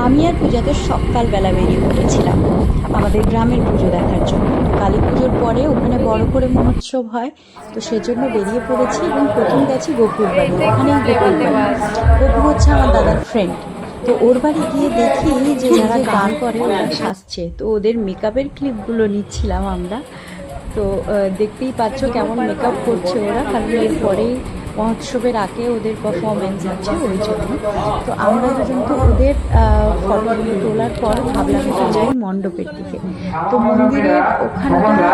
আমি আর পূজা তো সকালবেলা বেরিয়ে পড়েছিলাম আমাদের গ্রামের পুজো দেখার জন্য। কালী পুজোর পরে ওখানে বড় করে মহোৎসব হয়, তো সেজন্য বেরিয়ে পড়েছি এবং প্রথম গেছি গোপুর বাড়ি। ওখানেই গোপুর বাড়ি। গোপু হচ্ছে আমার দাদার ফ্রেন্ড। তো ওর বাড়ি গিয়ে দেখি যে যারা গান করে ওরা সাজছে, তো ওদের মেকআপের ক্লিপগুলো নিচ্ছিলাম আমরা। তো দেখতেই পাচ্ছ কেমন মেকআপ করছে ওরা, কারণ এরপরেই মহোৎসবের আগে ওদের পারফরমেন্স আছে ওই জন্য। তো আমরা দুজন তো ওদের ফটোগুলো তোলার পর ভাবলাম একটু যাই মণ্ডপের দিকে। তো মন্দিরের ওখানটা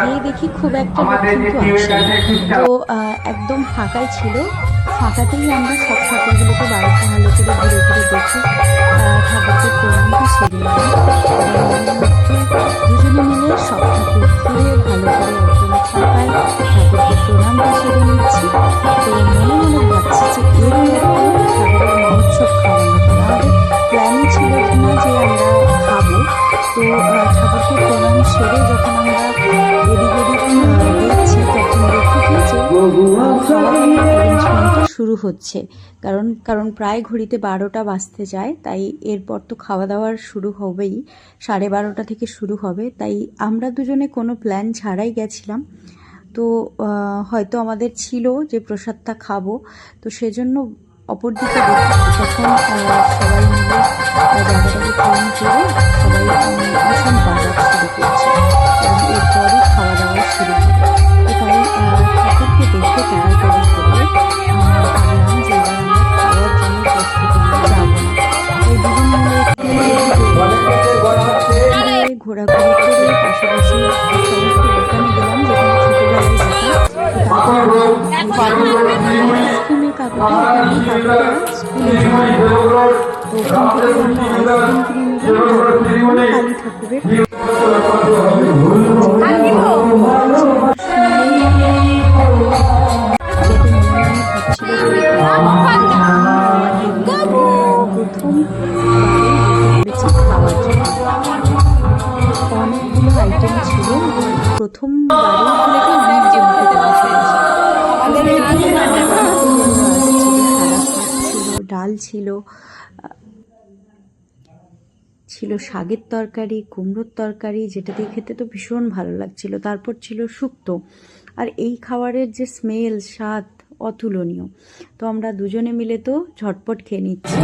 গিয়ে দেখি খুব একটা লোক কিন্তু আসে, তো একদম ফাঁকাই ছিল। ফাঁকাতেই আমরা সব ঠাকুরগুলোকে বাড়িতে ভালো করে ঘুরে ঘুরে দেখি, ঠাকুরকে প্রণামটা সেরে নিলাম। দুজনে মিলে সব ঠাকুর ঘুরে ভালো করে একদম ফাঁকায় ঠাকুরকে প্রণামটা সেরে নিচ্ছি। তো মনে মনে ভাবছি যে এরকম ঠাকুরের মহোৎসব খাওয়ানো হবে। আমাদের প্ল্যানই ছিল না যে আমরা খাবো। তো ঠাকুরকে প্রণাম সেরে যখন আমরা এদিক ওদিক দেখছি, তখন দেখি কি যে অ্যারেঞ্জমেন্টটা শুরু হচ্ছে। কারণ প্রায় ঘড়িতে 12টা বাজতে যায়, তাই এরপর তো খাওয়া দাওয়ার শুরু হবেই, 12:30 থেকে শুরু হবে। তাই আমরা দুজনে কোনো প্ল্যান ছাড়াই গেছিলাম। তো হয়তো আমাদের ছিল যে প্রসাদটা খাবো, তো সেজন্য অপরদিকে দেখি তখন সবাই মিলে জায়গাটাকে ক্লিন করে সবাই আসন বাজার শুরু করছে, কারণ এরপরই খাওয়া দাওয়া শুরু হবে। তো তাই ঠাকুরকে দেখে তাড়াতাড়ি করে ভাবলাম যে এবার আমরা খাওয়ার জন্য প্রস্তুতি নিয়ে যাবো না। ওই দুজন মিলে ঘোরাঘুরি করে পাশাপাশি সমস্ত দোকানে গেলাম যেখানে ছোটোবেলায় যেতাম। আইসক্রিমের কাকুরা স্কুলে তো ওখান থেকে আমরা আইসক্রিম কিনে নিলাম কালী ঠাকুরের। অনেকগুলো আইটেম ছিল, প্রথমবারের ডাল ছিল, ছিল শাকের তরকারি, কুমড়োর তরকারি, যেটা দিয়ে খেতে তো ভীষণ ভালো লাগছিল। তারপর ছিল শুক্তো, আর এই খাবারের যে স্মেল, স্বাদ অতুলনীয়। তো আমরা দুজনে মিলে তো ঝটপট খেয়ে নিচ্ছি।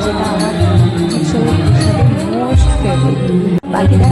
যেটা আমার উৎসবের প্রসাদের মোস্ট ফেভারিট। বাকিটা